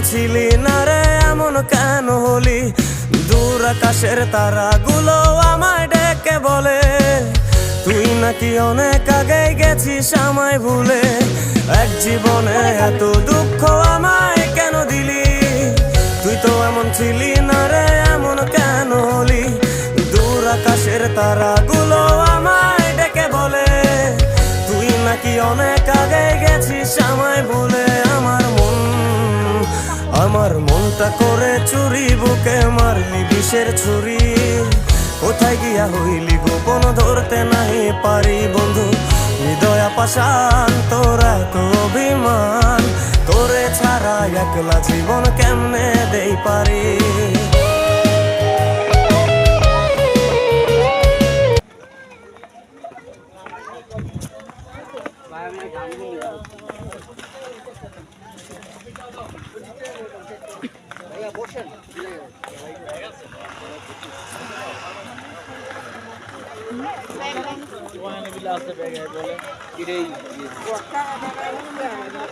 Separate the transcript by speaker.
Speaker 1: ছিলি না রে এমন কেন হলি? দূর আকাশের তারাগুলো আমায় ডেকে বলে তুই নাকি অনেক আগে গেছিস আমায় ভুলে। এক জীবনে এত দুঃখ আমায় কেন দিলি? তুই তো এমন ছিলি না রে এমন কেন হলি? দূর আকাশের তারাগুলো আমায় ডেকে বলে তুই নাকি অনেক আগে গেছিস আমায় ভুলে। আমার মনটা করে চুরি, বুকে মারলি বিষের ছুরি। কোথায় গিয়া হইলি গোপন ধরতে নাই পারি বন্ধু। হৃদয় পাষাণ তোর এত অভিমান, তোরে ছাড়া একলা জীবন কেমনে দেই পারি।
Speaker 2: বলে